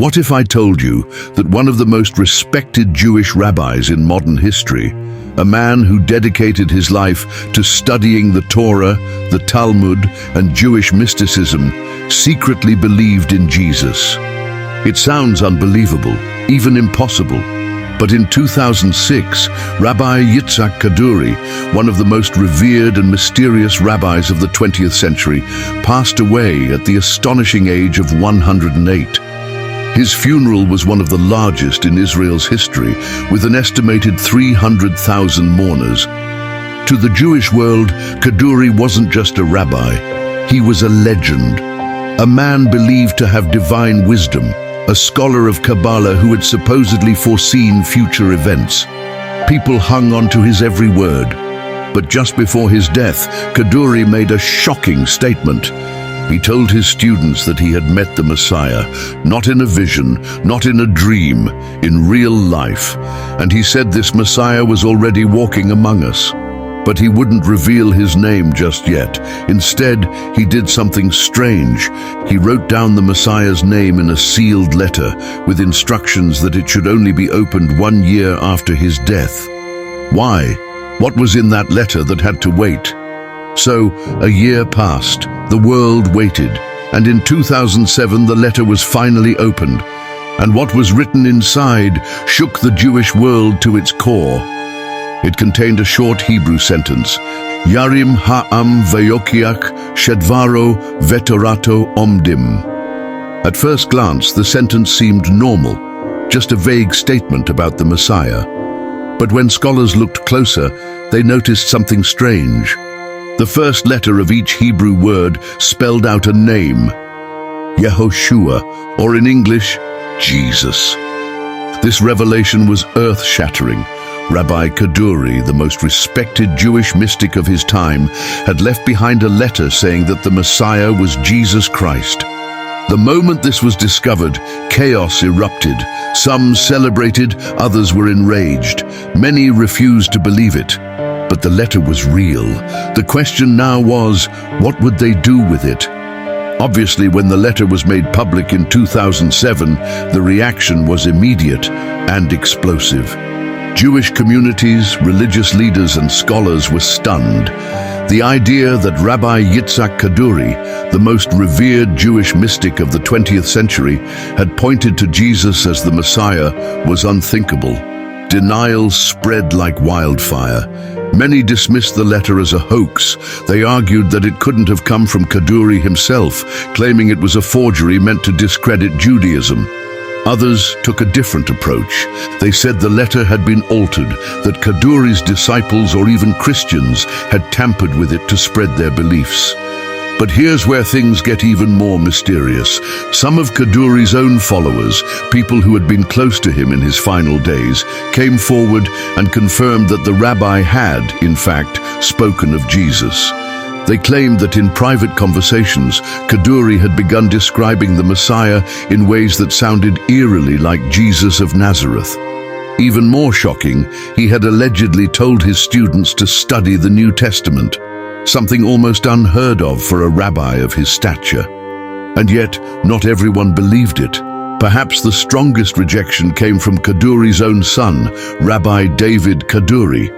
What if I told you that one of the most respected Jewish rabbis in modern history, a man who dedicated his life to studying the Torah, the Talmud, and Jewish mysticism, secretly believed in Jesus? It sounds unbelievable, even impossible. But in 2006, Rabbi Yitzhak Kaduri, one of the most revered and mysterious rabbis of the 20th century, passed away at the astonishing age of 108. His funeral was one of the largest in Israel's history, with an estimated 300,000 mourners. To the Jewish world, Kaduri wasn't just a rabbi, he was a legend, a man believed to have divine wisdom, a scholar of Kabbalah who had supposedly foreseen future events. People hung on to his every word. But just before his death, Kaduri made a shocking statement. He told his students that he had met the Messiah, not in a vision, not in a dream, in real life. And he said this Messiah was already walking among us. But he wouldn't reveal his name just yet. Instead, he did something strange. He wrote down the Messiah's name in a sealed letter, with instructions that it should only be opened 1 year after his death. Why? What was in that letter that had to wait? So, a year passed, the world waited, and in 2007 the letter was finally opened. And what was written inside shook the Jewish world to its core. It contained a short Hebrew sentence, Yarim ha'am veyokiach shedvaro vetorato omdim. At first glance, the sentence seemed normal, just a vague statement about the Messiah. But when scholars looked closer, they noticed something strange. The first letter of each Hebrew word spelled out a name, Yehoshua, or in English, Jesus. This revelation was earth-shattering. Rabbi Kaduri, the most respected Jewish mystic of his time, had left behind a letter saying that the Messiah was Jesus Christ. The moment this was discovered, chaos erupted. Some celebrated, others were enraged. Many refused to believe it. But the letter was real. The question now was, what would they do with it? Obviously, when the letter was made public in 2007, the reaction was immediate and explosive. Jewish communities, religious leaders, and scholars were stunned. The idea that Rabbi Yitzhak Kaduri, the most revered Jewish mystic of the 20th century, had pointed to Jesus as the Messiah was unthinkable. Denial spread like wildfire. Many dismissed the letter as a hoax. They argued that it couldn't have come from Kaduri himself, claiming it was a forgery meant to discredit Judaism. Others took a different approach. They said the letter had been altered, that Kaduri's disciples or even Christians had tampered with it to spread their beliefs. But here's where things get even more mysterious. Some of Kaduri's own followers, people who had been close to him in his final days, came forward and confirmed that the rabbi had, in fact, spoken of Jesus. They claimed that in private conversations, Kaduri had begun describing the Messiah in ways that sounded eerily like Jesus of Nazareth. Even more shocking, he had allegedly told his students to study the New Testament, something almost unheard of for a rabbi of his stature. And yet, not everyone believed it. Perhaps the strongest rejection came from Kaduri's own son, Rabbi David Kaduri.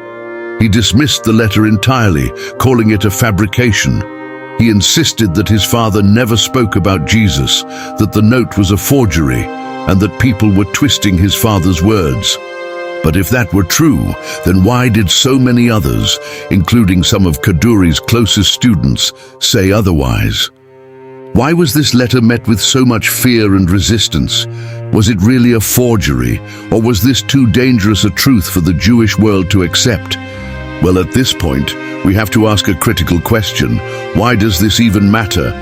He dismissed the letter entirely, calling it a fabrication. He insisted that his father never spoke about Jesus, that the note was a forgery, and that people were twisting his father's words. But if that were true, then why did so many others, including some of Kaduri's closest students, say otherwise? Why was this letter met with so much fear and resistance? Was it really a forgery, or was this too dangerous a truth for the Jewish world to accept? Well, at this point, we have to ask a critical question. Why does this even matter?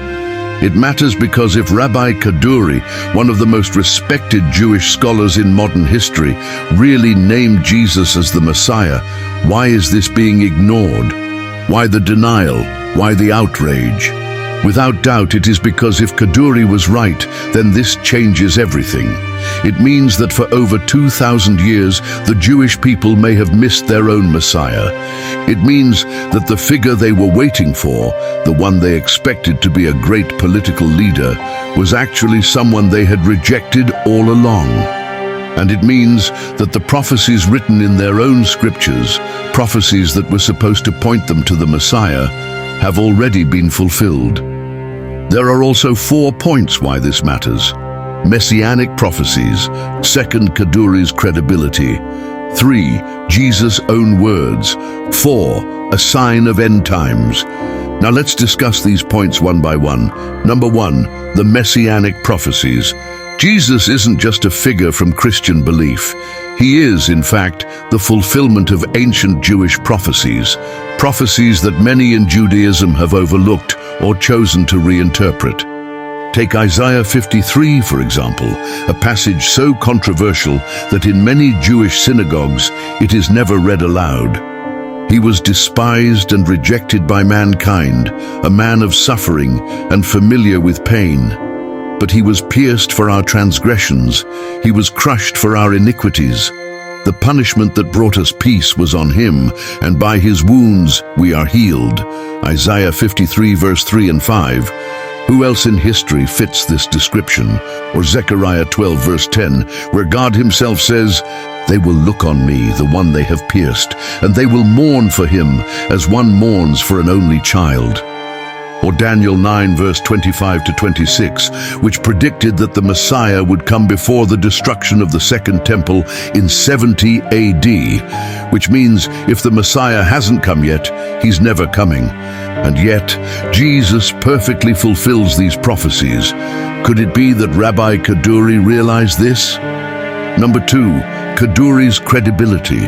It matters because if Rabbi Kaduri, one of the most respected Jewish scholars in modern history, really named Jesus as the Messiah, why is this being ignored? Why the denial? Why the outrage? Without doubt, it is because if Kaduri was right, then this changes everything. It means that for over 2,000 years, the Jewish people may have missed their own Messiah. It means that the figure they were waiting for, the one they expected to be a great political leader, was actually someone they had rejected all along. And it means that the prophecies written in their own scriptures, prophecies that were supposed to point them to the Messiah, have already been fulfilled. There are also 4 points why this matters. Messianic Prophecies. 2nd, Kaduri's credibility. 3, Jesus' own words. 4, a sign of end times. Now let's discuss these points one by one. Number 1, the Messianic Prophecies. Jesus isn't just a figure from Christian belief. He is, in fact, the fulfillment of ancient Jewish prophecies, prophecies that many in Judaism have overlooked or chosen to reinterpret. Take Isaiah 53, for example, a passage so controversial that in many Jewish synagogues it is never read aloud. He was despised and rejected by mankind, a man of suffering and familiar with pain. But he was pierced for our transgressions, he was crushed for our iniquities. The punishment that brought us peace was on him, and by his wounds we are healed. Isaiah 53 verse 3 and 5. Who else in history fits this description? Or Zechariah 12 verse 10, where God himself says, "They will look on me, the one they have pierced, and they will mourn for him as one mourns for an only child." Or Daniel 9 verse 25 to 26, which predicted that the Messiah would come before the destruction of the Second Temple in 70 AD, which means if the Messiah hasn't come yet, he's never coming. And yet, Jesus perfectly fulfills these prophecies. Could it be that Rabbi Kaduri realized this? Number 2, Kaduri's credibility.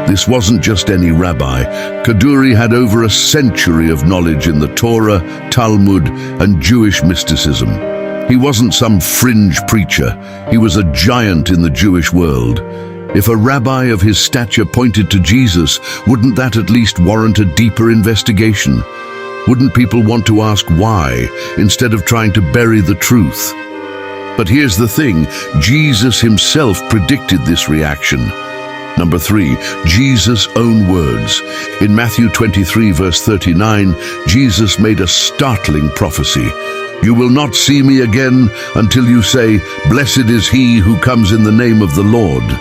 This wasn't just any rabbi. Kaduri had over a century of knowledge in the Torah, Talmud, and Jewish mysticism. He wasn't some fringe preacher. He was a giant in the Jewish world. If a rabbi of his stature pointed to Jesus, wouldn't that at least warrant a deeper investigation? Wouldn't people want to ask why, instead of trying to bury the truth? But here's the thing, Jesus himself predicted this reaction. Number 3, Jesus' own words. In Matthew 23 verse 39, Jesus made a startling prophecy. "You will not see me again until you say, 'Blessed is he who comes in the name of the Lord.'"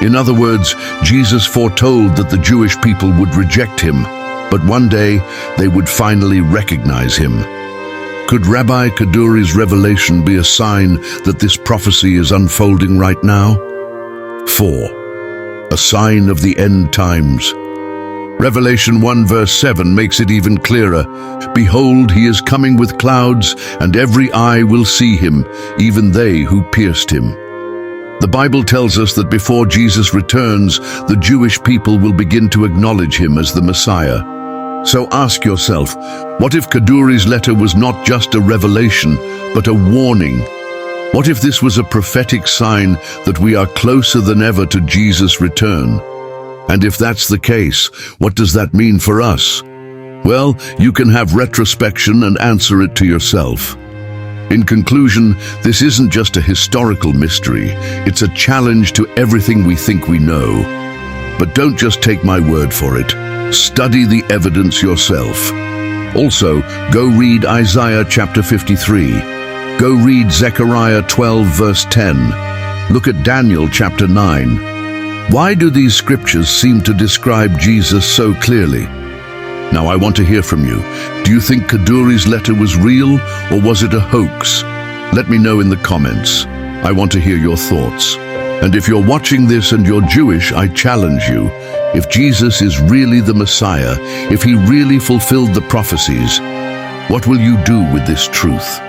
In other words, Jesus foretold that the Jewish people would reject him, but one day they would finally recognize him. Could Rabbi Kaduri's revelation be a sign that this prophecy is unfolding right now? 4, a sign of the end times. Revelation 1 verse 7 makes it even clearer. "Behold, he is coming with clouds, and every eye will see him, even they who pierced him." The Bible tells us that before Jesus returns, the Jewish people will begin to acknowledge him as the Messiah. So ask yourself, what if Kaduri's letter was not just a revelation, but a warning? What if this was a prophetic sign that we are closer than ever to Jesus' return? And if that's the case, what does that mean for us? Well, you can have retrospection and answer it to yourself. In conclusion, this isn't just a historical mystery, it's a challenge to everything we think we know. But don't just take my word for it. Study the evidence yourself. Also, go read Isaiah chapter 53. Go read Zechariah 12 verse 10. Look at Daniel chapter 9. Why do these scriptures seem to describe Jesus so clearly? Now I want to hear from you. Do you think Kaduri's letter was real, or was it a hoax? Let me know in the comments. I want to hear your thoughts. And if you're watching this and you're Jewish, I challenge you. If Jesus is really the Messiah, if he really fulfilled the prophecies, what will you do with this truth?